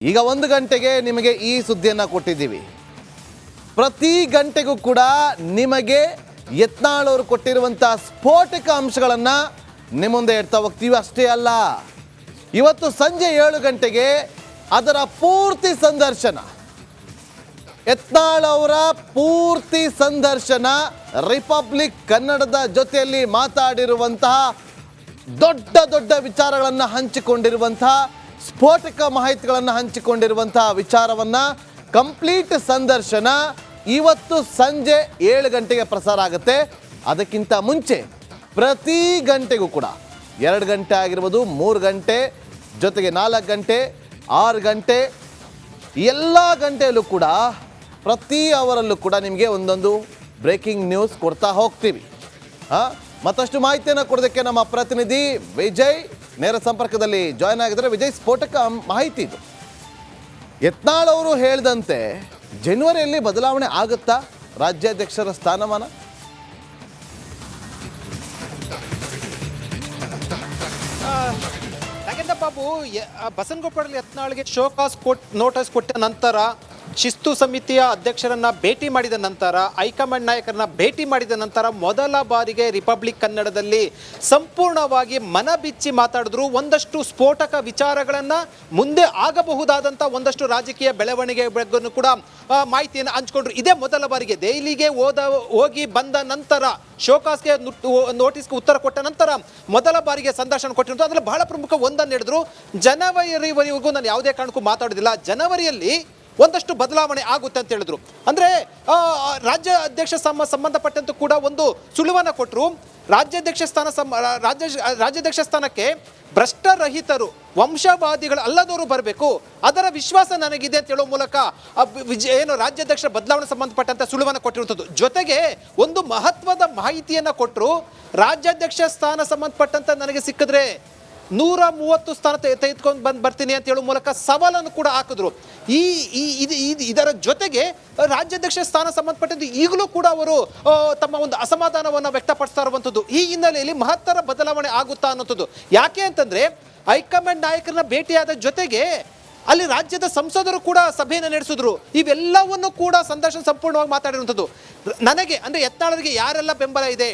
ಈಗ 1 ಗಂಟೆಗೆ ನಿಮಗೆ ಈ ಸುದ್ದಿಯನ್ನು ಕೊಟ್ಟಿದ್ದೀವಿ. ಪ್ರತಿ ಗಂಟೆಗೂ ಕೂಡ ನಿಮಗೆ ಯತ್ನಾಳ್ ಅವರು ಕೊಟ್ಟಿರುವಂಥ ಸ್ಫೋಟಕ ಅಂಶಗಳನ್ನು ನಿಮ್ಮ ಮುಂದೆ ಇಡ್ತಾ ಹೋಗ್ತೀವಿ. ಅಷ್ಟೇ ಅಲ್ಲ, ಇವತ್ತು ಸಂಜೆ 7 ಗಂಟೆಗೆ ಅದರ ಪೂರ್ತಿ ಸಂದರ್ಶನ, ಯತ್ನಾಳ್ ಅವರ ಪೂರ್ತಿ ಸಂದರ್ಶನ, ರಿಪಬ್ಲಿಕ್ ಕನ್ನಡದ ಜೊತೆಯಲ್ಲಿ ಮಾತಾಡಿರುವಂತಹ ದೊಡ್ಡ ದೊಡ್ಡ ವಿಚಾರಗಳನ್ನು ಹಂಚಿಕೊಂಡಿರುವಂತಹ, ಸ್ಫೋಟಕ ಮಾಹಿತಿಗಳನ್ನು ಹಂಚಿಕೊಂಡಿರುವಂತಹ ವಿಚಾರವನ್ನು ಕಂಪ್ಲೀಟ್ ಸಂದರ್ಶನ ಇವತ್ತು ಸಂಜೆ 7 ಗಂಟೆಗೆ ಪ್ರಸಾರ ಆಗುತ್ತೆ. ಅದಕ್ಕಿಂತ ಮುಂಚೆ ಪ್ರತಿ ಗಂಟೆಗೂ ಕೂಡ 2 ಗಂಟೆ ಆಗಿರ್ಬೋದು, 3 ಗಂಟೆ, ಜೊತೆಗೆ 4 ಗಂಟೆ, 6 ಗಂಟೆ, ಎಲ್ಲ ಗಂಟೆಯಲ್ಲೂ ಕೂಡ ಪ್ರತಿ ಅವರಲ್ಲೂ ಕೂಡ ನಿಮಗೆ ಒಂದೊಂದು ಬ್ರೇಕಿಂಗ್ ನ್ಯೂಸ್ ಕೊಡ್ತಾ ಹೋಗ್ತೀವಿ. ಮತ್ತಷ್ಟು ಮಾಹಿತಿಯನ್ನು ಕೊಡೋದಕ್ಕೆ ನಮ್ಮ ಪ್ರತಿನಿಧಿ ವಿಜಯ್ ನೇರ ಸಂಪರ್ಕದಲ್ಲಿ ಜಾಯ್ನ್ ಆಗಿದ್ದಾರೆ. ವಿಜಯ್, ಸ್ಫೋಟಕ ಮಾಹಿತಿ ಇದು. ಯತ್ನಾಳ್ ಅವರು ಹೇಳಿದಂತೆ ಜನವರಿಯಲ್ಲಿ ಬದಲಾವಣೆ ಆಗುತ್ತಾ ರಾಜ್ಯಾಧ್ಯಕ್ಷರ ಸ್ಥಾನಮಾನ? ನಾಗೇಂದ್ರ ಬಾಬು, ಬಸನಗೌಡ ಯತ್ನಾಳ್ಗೆ ಶೋಕಾಸ್ ನೋಟಿಸ್ ಕೊಟ್ಟ ನಂತರ, ಶಿಸ್ತು ಸಮಿತಿಯ ಅಧ್ಯಕ್ಷರನ್ನ ಭೇಟಿ ಮಾಡಿದ ನಂತರ, ಹೈಕಮಾಂಡ್ ನಾಯಕರನ್ನ ಭೇಟಿ ಮಾಡಿದ ನಂತರ ಮೊದಲ ಬಾರಿಗೆ ರಿಪಬ್ಲಿಕ್ ಕನ್ನಡದಲ್ಲಿ ಸಂಪೂರ್ಣವಾಗಿ ಮನಬಿಚ್ಚಿ ಮಾತಾಡಿದ್ರು. ಒಂದಷ್ಟು ಸ್ಫೋಟಕ ವಿಚಾರಗಳನ್ನ, ಮುಂದೆ ಆಗಬಹುದಾದಂಥ ಒಂದಷ್ಟು ರಾಜಕೀಯ ಬೆಳವಣಿಗೆ ಬಗ್ಗೆ ಕೂಡ ಮಾಹಿತಿಯನ್ನು ಹಂಚಿಕೊಂಡ್ರು. ಇದೇ ಮೊದಲ ಬಾರಿಗೆ ದೆಹಲಿಗೆ ಹೋಗಿ ಬಂದ ನಂತರ, ಶೋಕಾಸ್ಗೆ ನೋಟಿಸ್ಗೆ ಉತ್ತರ ಕೊಟ್ಟ ನಂತರ ಮೊದಲ ಬಾರಿಗೆ ಸಂದರ್ಶನ ಕೊಟ್ಟಿರೋದು. ಅದರಲ್ಲಿ ಬಹಳ ಪ್ರಮುಖ ಒಂದನ್ನು ಹೇಳಿದ್ರು, ಜನವರಿವರೆಗೂ ನಾನು ಯಾವುದೇ ಕಾರಣಕ್ಕೂ ಮಾತಾಡೋದಿಲ್ಲ, ಜನವರಿಯಲ್ಲಿ ಒಂದಷ್ಟು ಬದಲಾವಣೆ ಆಗುತ್ತೆ ಅಂತ ಹೇಳಿದ್ರು. ಅಂದರೆ ರಾಜ್ಯ ಅಧ್ಯಕ್ಷ ಸಂಬಂಧಪಟ್ಟಂತೆ ಕೂಡ ಒಂದು ಸುಳಿವನ್ನು ಕೊಟ್ಟರು. ರಾಜ್ಯಾಧ್ಯಕ್ಷ ಸ್ಥಾನಕ್ಕೆ ಭ್ರಷ್ಟರಹಿತರು, ವಂಶವಾದಿಗಳು ಅಲ್ಲದವರು ಬರಬೇಕು, ಅದರ ವಿಶ್ವಾಸ ನನಗಿದೆ ಅಂತ ಹೇಳೋ ಮೂಲಕ ರಾಜ್ಯಾಧ್ಯಕ್ಷ ಬದಲಾವಣೆ ಸಂಬಂಧಪಟ್ಟಂತೆ ಸುಳಿವನ್ನು ಕೊಟ್ಟಿರುವಂಥದ್ದು. ಜೊತೆಗೆ ಒಂದು ಮಹತ್ವದ ಮಾಹಿತಿಯನ್ನು ಕೊಟ್ಟರು. ರಾಜ್ಯಾಧ್ಯಕ್ಷ ಸ್ಥಾನ ಸಂಬಂಧಪಟ್ಟಂತೆ ನನಗೆ ಸಿಕ್ಕಿದ್ರೆ 130 ಸ್ಥಾನ ತೆಗೆದುಕೊಂಡು ಬರ್ತೀನಿ ಅಂತ ಹೇಳೋ ಮೂಲಕ ಸವಾಲನ್ನು ಕೂಡ ಹಾಕಿದ್ರು. ಇದರ ಜೊತೆಗೆ ರಾಜ್ಯಾಧ್ಯಕ್ಷ ಸ್ಥಾನ ಸಂಬಂಧಪಟ್ಟಂತೆ ಈಗಲೂ ಕೂಡ ಅವರು ತಮ್ಮ ಒಂದು ಅಸಮಾಧಾನವನ್ನು ವ್ಯಕ್ತಪಡಿಸ್ತಾ ಇರುವಂಥದ್ದು. ಈ ಹಿನ್ನೆಲೆಯಲ್ಲಿ ಮಹತ್ತರ ಬದಲಾವಣೆ ಆಗುತ್ತಾ ಅನ್ನೋಂಥದ್ದು. ಯಾಕೆ ಅಂತಂದರೆ, ಹೈಕಮಾಂಡ್ ನಾಯಕರನ್ನ ಭೇಟಿಯಾದ ಜೊತೆಗೆ ಅಲ್ಲಿ ರಾಜ್ಯದ ಸಂಸದರು ಕೂಡ ಸಭೆಯನ್ನು ನಡೆಸಿದ್ರು. ಇವೆಲ್ಲವನ್ನು ಕೂಡ ಸಂದರ್ಶನ ಸಂಪೂರ್ಣವಾಗಿ ಮಾತಾಡಿರುವಂಥದ್ದು. ನನಗೆ ಅಂದರೆ ಯತ್ನಾಳರಿಗೆ ಯಾರೆಲ್ಲ ಬೆಂಬಲ ಇದೆ,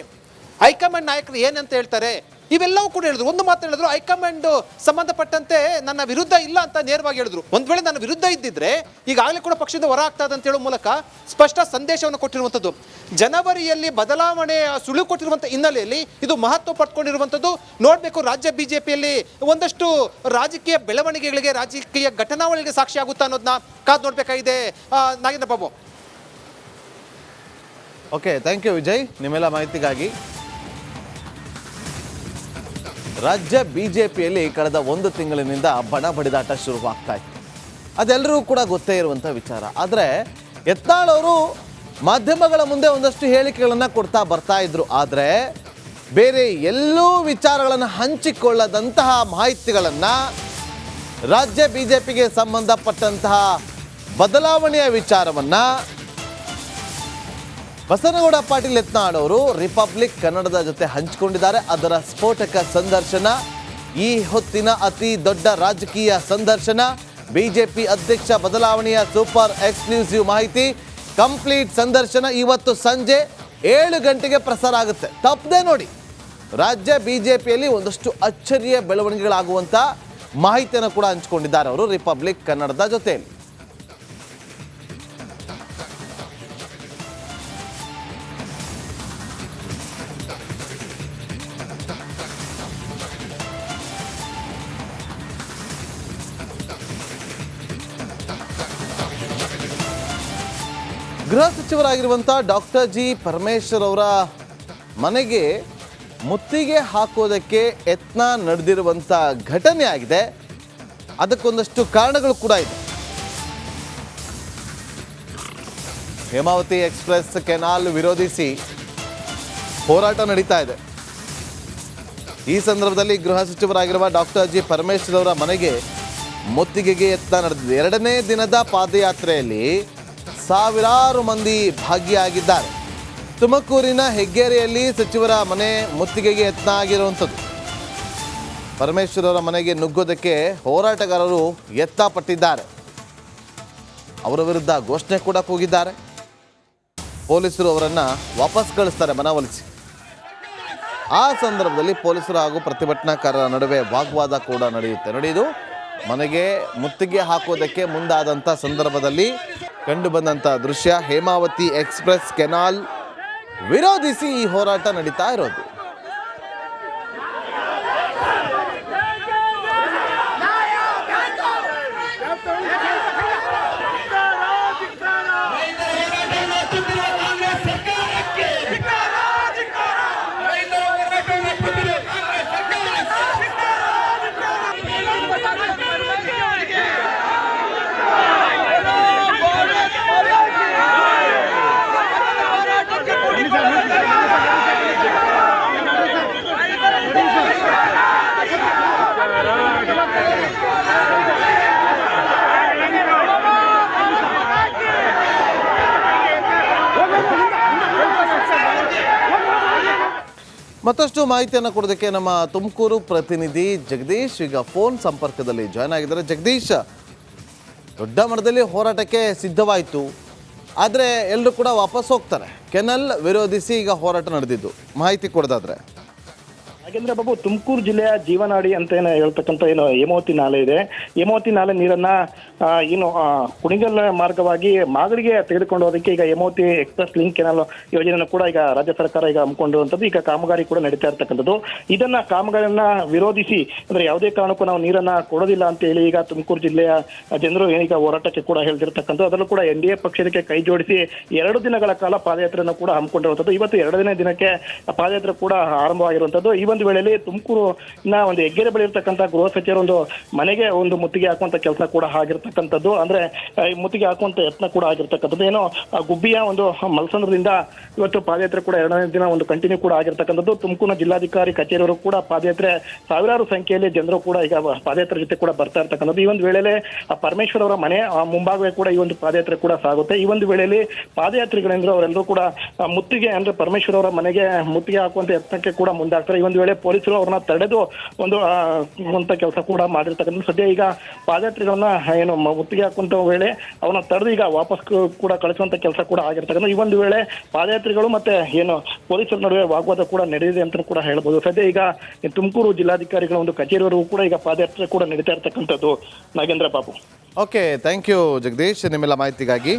ಹೈಕಮಾಂಡ್ ನಾಯಕರು ಏನಂತ ಹೇಳ್ತಾರೆ, ಇವೆಲ್ಲವೂ ಕೂಡ ಹೇಳಿದ್ರು. ಒಂದು ಮಾತು ಹೇಳಿದ್ರು, ಹೈಕಮಾಂಡ್ ಸಂಬಂಧಪಟ್ಟಂತೆ ನನ್ನ ವಿರುದ್ಧ ಇಲ್ಲ ಅಂತ ನೇರವಾಗಿ ಹೇಳಿದ್ರು. ಒಂದು ವೇಳೆ ನನ್ನ ವಿರುದ್ಧ ಇದ್ದಿದ್ರೆ ಈಗಾಗಲೇ ಕೂಡ ಪಕ್ಷದಿಂದ ಹೊರ ಆಗ್ತದೆ ಅಂತ ಹೇಳೋ ಮೂಲಕ ಸ್ಪಷ್ಟ ಸಂದೇಶವನ್ನು ಕೊಟ್ಟಿರುವಂಥದ್ದು. ಜನವರಿಯಲ್ಲಿ ಬದಲಾವಣೆ ಸುಳಿವು ಕೊಟ್ಟಿರುವಂಥ ಹಿನ್ನೆಲೆಯಲ್ಲಿ ಇದು ಮಹತ್ವ ಪಡ್ಕೊಂಡಿರುವಂಥದ್ದು. ನೋಡಬೇಕು, ರಾಜ್ಯ ಬಿಜೆಪಿಯಲ್ಲಿ ಒಂದಷ್ಟು ರಾಜಕೀಯ ಬೆಳವಣಿಗೆಗಳಿಗೆ, ರಾಜಕೀಯ ಘಟನಾವಳಿಗೆ ಸಾಕ್ಷಿ ಆಗುತ್ತಾ ಅನ್ನೋದನ್ನ ಕಾದು ನೋಡಬೇಕಾಗಿದೆ. Nagendra Babu. Okay, thank you Vijay ನಿಮ್ಮೆಲ್ಲ ಮಾಹಿತಿಗಾಗಿ. ರಾಜ್ಯ ಬಿಜೆಪಿಯಲ್ಲಿ ಕಳೆದ 1 ತಿಂಗಳಿನಿಂದ ಬಣ ಬಡಿದಾಟ ಶುರುವಾಗ್ತಾ ಇತ್ತು. ಅದೆಲ್ಲರಿಗೂ ಕೂಡ ಗೊತ್ತೇ ಇರುವಂಥ ವಿಚಾರ. ಆದರೆ ಯತ್ನಾಳ್ ಅವರು ಮಾಧ್ಯಮಗಳ ಮುಂದೆ ಒಂದಷ್ಟು ಹೇಳಿಕೆಗಳನ್ನು ಕೊಡ್ತಾ ಬರ್ತಾ ಇದ್ರು. ಆದರೆ ಬೇರೆ ಎಲ್ಲೂ ವಿಚಾರಗಳನ್ನು ಹಂಚಿಕೊಳ್ಳದಂತಹ ಮಾಹಿತಿಗಳನ್ನು, ರಾಜ್ಯ ಬಿಜೆಪಿಗೆ ಸಂಬಂಧಪಟ್ಟಂತಹ ಬದಲಾವಣೆಯ ವಿಚಾರವನ್ನು ಬಸನಗೌಡ ಪಾಟೀಲ್ ಯತ್ನಾಳ್ ಅವರು ರಿಪಬ್ಲಿಕ್ ಕನ್ನಡದ ಜೊತೆ ಹಂಚಿಕೊಂಡಿದ್ದಾರೆ. ಅದರ ಸ್ಫೋಟಕ ಸಂದರ್ಶನ, ಈ ಹೊತ್ತಿನ ಅತಿ ದೊಡ್ಡ ರಾಜಕೀಯ ಸಂದರ್ಶನ, ಬಿಜೆಪಿ ಅಧ್ಯಕ್ಷ ಬದಲಾವಣೆಯ ಸೂಪರ್ ಎಕ್ಸ್ಕ್ಲೂಸಿವ್ ಮಾಹಿತಿ, ಕಂಪ್ಲೀಟ್ ಸಂದರ್ಶನ ಇವತ್ತು ಸಂಜೆ 7 ಗಂಟೆಗೆ ಪ್ರಸಾರ ಆಗುತ್ತೆ. ತಪ್ಪದೆ ನೋಡಿ. ರಾಜ್ಯ ಬಿಜೆಪಿಯಲ್ಲಿ ಒಂದಷ್ಟು ಅಚ್ಚರಿಯ ಬೆಳವಣಿಗೆಗಳಾಗುವಂಥ ಮಾಹಿತಿಯನ್ನು ಕೂಡ ಹಂಚಿಕೊಂಡಿದ್ದಾರೆ ಅವರು ರಿಪಬ್ಲಿಕ್ ಕನ್ನಡದ ಜೊತೆಯಲ್ಲಿ. ಗೃಹ ಸಚಿವರಾಗಿರುವಂಥ ಡಾಕ್ಟರ್ ಜಿ ಪರಮೇಶ್ವರ್ ಅವರ ಮನೆಗೆ ಮುತ್ತಿಗೆ ಹಾಕೋದಕ್ಕೆ ಯತ್ನ ನಡೆದಿರುವಂಥ ಘಟನೆ ಆಗಿದೆ. ಅದಕ್ಕೊಂದಷ್ಟು ಕಾರಣಗಳು ಕೂಡ ಇದೆ. ಹೇಮಾವತಿ ಎಕ್ಸ್ಪ್ರೆಸ್ ಕೆನಾಲ್ ವಿರೋಧಿಸಿ ಹೋರಾಟ ನಡೀತಾ ಇದೆ. ಈ ಸಂದರ್ಭದಲ್ಲಿ ಗೃಹ ಸಚಿವರಾಗಿರುವ ಡಾಕ್ಟರ್ ಜಿ ಪರಮೇಶ್ವರ್ ಅವರ ಮನೆಗೆ ಮುತ್ತಿಗೆಗೆ ಯತ್ನ ನಡೆದಿದೆ. 2ನೇ ದಿನದ ಪಾದಯಾತ್ರೆಯಲ್ಲಿ ಸಾವಿರಾರು ಮಂದಿ ಭಾಗಿಯಾಗಿದ್ದಾರೆ. ತುಮಕೂರಿನ ಹೆಗ್ಗೇರಿಯಲ್ಲಿ ಸಚಿವರ ಮನೆ ಮುತ್ತಿಗೆಗೆ ಯತ್ನ ಆಗಿರುವಂಥದ್ದು. ಪರಮೇಶ್ವರ್ ಅವರ ಮನೆಗೆ ನುಗ್ಗೋದಕ್ಕೆ ಹೋರಾಟಗಾರರು ಯತ್ನ ಪಟ್ಟಿದ್ದಾರೆ. ಅವರ ವಿರುದ್ಧ ಘೋಷಣೆ ಕೂಡ ಕೂಗಿದ್ದಾರೆ. ಪೊಲೀಸರು ಅವರನ್ನು ವಾಪಸ್ ಕಳಿಸ್ತಾರೆ ಮನವೊಲಿಸಿ. ಆ ಸಂದರ್ಭದಲ್ಲಿ ಪೊಲೀಸರು ಹಾಗೂ ಪ್ರತಿಭಟನಾಕಾರರ ನಡುವೆ ವಾಗ್ವಾದ ಕೂಡ ನಡೆಯುತ್ತೆ. ನೋಡಿ, ಇದು ಮನೆಗೆ ಮುತ್ತಿಗೆ ಹಾಕೋದಕ್ಕೆ ಮುಂದಾದಂಥ ಸಂದರ್ಭದಲ್ಲಿ ಕಂಡು ಬಂದಂಥ ದೃಶ್ಯ. ಹೇಮಾವತಿ ಎಕ್ಸ್ಪ್ರೆಸ್ ಕೆನಾಲ್ ವಿರೋಧಿಸಿ ಈ ಹೋರಾಟ ನಡೀತಾ ಇರೋದು. ಮತ್ತಷ್ಟು ಮಾಹಿತಿಯನ್ನು ಕೊಡೋದಕ್ಕೆ ನಮ್ಮ ತುಮಕೂರು ಪ್ರತಿನಿಧಿ ಜಗದೀಶ್ ಈಗ ಫೋನ್ ಸಂಪರ್ಕದಲ್ಲಿ ಜಾಯ್ನ್ ಆಗಿದ್ದಾರೆ. ಜಗದೀಶ್, ದೊಡ್ಡ ಮಟ್ಟದಲ್ಲಿ ಹೋರಾಟಕ್ಕೆ ಸಿದ್ಧವಾಯಿತು, ಆದರೆ ಎಲ್ಲರೂ ಕೂಡ ವಾಪಸ್ ಹೋಗ್ತಾರೆ. ಕೆನಲ್ ವಿರೋಧಿಸಿ ಈಗ ಹೋರಾಟ ನಡೆದಿದ್ದು, ಮಾಹಿತಿ ಕೊಡೋದಾದ್ರೆ. ನಾಗೇಂದ್ರ ಬಾಬು, ತುಮಕೂರು ಜಿಲ್ಲೆಯ ಜೀವನಾಡಿ ಅಂತ ಹೇಳ್ತಕ್ಕಂಥ ಹೇಮಾವತಿ ನಾಲೆ ಇದೆ. ಹೇಮಾವತಿ ನಾಲೆ ನೀರನ್ನ ಕುಣಿಗಲ್ ಮಾರ್ಗವಾಗಿ ಮಾಗಡಿಗೆ ತೆಗೆದುಕೊಂಡು ಹೋದಕ್ಕೆ ಈಗ ಹೇಮಾವತಿ ಎಕ್ಸ್ಪ್ರೆಸ್ ಲಿಂಕ್ ಕೆನಾಲ್ ಯೋಜನೆಯನ್ನು ಕೂಡ ಈಗ ರಾಜ್ಯ ಸರ್ಕಾರ ಈಗ ಹಮ್ಮಿಕೊಂಡಿರುವಂಥದ್ದು. ಈಗ ಕಾಮಗಾರಿ ಕೂಡ ನಡೀತಾ ಇರ್ತಕ್ಕಂಥದ್ದು. ಇದನ್ನ ಕಾಮಗಾರಿಯನ್ನ ವಿರೋಧಿಸಿ ಅಂದ್ರೆ ಯಾವುದೇ ಕಾರಣಕ್ಕೂ ನಾವು ನೀರನ್ನ ಕೊಡೋದಿಲ್ಲ ಅಂತ ಹೇಳಿ ಈಗ ತುಮಕೂರು ಜಿಲ್ಲೆಯ ಜನರು ಈಗ ಹೋರಾಟಕ್ಕೆ ಕೂಡ ಹೇಳ್ತಿರ್ತಕ್ಕಂಥದ್ದು. ಅದರಲ್ಲೂ ಕೂಡ NDA ಪಕ್ಷಕ್ಕೆ ಕೈ ಜೋಡಿಸಿ 2 ದಿನಗಳ ಕಾಲ ಪಾದಯಾತ್ರೆಯನ್ನು ಕೂಡ ಹಮ್ಮಿಕೊಂಡಿರುವಂಥದ್ದು. ಇವತ್ತು 2ನೇ ದಿನಕ್ಕೆ ಪಾದಯಾತ್ರೆ ಕೂಡ ಆರಂಭವಾಗಿರುವಂಥದ್ದು. ಈ ಒಂದು ವೇಳೆಯಲ್ಲಿ ತುಮಕೂರಿನ ಒಂದು ಹೆಗ್ಗೆರೆ ಬಳಿ ಇರ್ತಕ್ಕಂಥ ಗೃಹ ಸಚಿವರು ಒಂದು ಮನೆಗೆ ಒಂದು ಮುತ್ತಿಗೆ ಹಾಕುವಂತ ಕೆಲಸ ಕೂಡ ಆಗಿರ್ತಕ್ಕಂಥದ್ದು. ಅಂದ್ರೆ ಮುತ್ತಿಗೆ ಹಾಕುವಂತ ಯತ್ನ ಕೂಡ ಆಗಿರ್ತಕ್ಕಂಥದ್ದು. ಏನೋ ಗುಬ್ಬಿಯ ಒಂದು ಮಲ್ಸಂದ್ರದಿಂದ ಇವತ್ತು ಪಾದಯಾತ್ರೆ ಕೂಡ 2ನೇ ದಿನ ಒಂದು ಕಂಟಿನ್ಯೂ ಕೂಡ ಆಗಿರ್ತಕ್ಕಂಥದ್ದು. ತುಮಕೂರಿನ ಜಿಲ್ಲಾಧಿಕಾರಿ ಕಚೇರಿಯವರು ಕೂಡ ಪಾದಯಾತ್ರೆ ಸಾವಿರಾರು ಸಂಖ್ಯೆಯಲ್ಲಿ ಜನರು ಕೂಡ ಈಗ ಪಾದಯಾತ್ರೆ ಜೊತೆ ಕೂಡ ಬರ್ತಾ ಇರ್ತಕ್ಕಂಥದ್ದು. ಈ ಒಂದು ವೇಳೆಯಲ್ಲಿ ಪರಮೇಶ್ವರ್ ಅವರ ಮನೆ ಮುಂಭಾಗವೇ ಕೂಡ ಈ ಒಂದು ಪಾದಯಾತ್ರೆ ಕೂಡ ಸಾಗುತ್ತೆ. ಈ ಒಂದು ವೇಳೆಯಲ್ಲಿ ಪಾದಯಾತ್ರಿಗಳೆಂದ್ರೆ ಅವರೆಲ್ಲರೂ ಕೂಡ ಮುತ್ತಿಗೆ ಅಂದ್ರೆ ಪರಮೇಶ್ವರ್ ಅವರ ಮನೆಗೆ ಮುತ್ತಿಗೆ ಹಾಕುವಂತ ಯತ್ನಕ್ಕೆ ಕೂಡ ಮುಂದಾಗ್ತಾರೆ. ಈ ಒಂದು ವೇಳೆ ಪೊಲೀಸರು ಅವ್ರನ್ನ ತಡೆದು ಒಂದು ಕೆಲಸ ಕೂಡ ಮಾಡಿರ್ತಕ್ಕಂಥ. ಸದ್ಯ ಈಗ ಪಾದಯಾತ್ರಿಗಳನ್ನ ಮುತ್ತಿಗೆ ಹಾಕುವಂತ ವೇಳೆ ಅವ್ರನ್ನ ತಡೆದು ಈಗ ವಾಪಸ್ ಕೂಡ ಕಳಿಸುವಂತ ಕೆಲಸ ಕೂಡ ಆಗಿರ್ತಕ್ಕಂಥ. ಈ ಒಂದು ವೇಳೆ ಪಾದಯಾತ್ರಿಗಳು ಮತ್ತೆ ಪೊಲೀಸರ ನಡುವೆ ವಾಗ್ವಾದ ಕೂಡ ನಡೆದಿದೆ ಅಂತ ಕೂಡ ಹೇಳ್ಬೋದು. ಸದ್ಯ ಈಗ ತುಮಕೂರು ಜಿಲ್ಲಾಧಿಕಾರಿಗಳ ಒಂದು ಕಚೇರಿವರೆಗೂ ಕೂಡ ಈಗ ಪಾದಯಾತ್ರೆ ಕೂಡ ನಡೀತಾ ಇರ್ತಕ್ಕಂಥದ್ದು. Nagendra Babu. Okay, thank you Jagadish ನಿಮ್ಮೆಲ್ಲ ಮಾಹಿತಿಗಾಗಿ.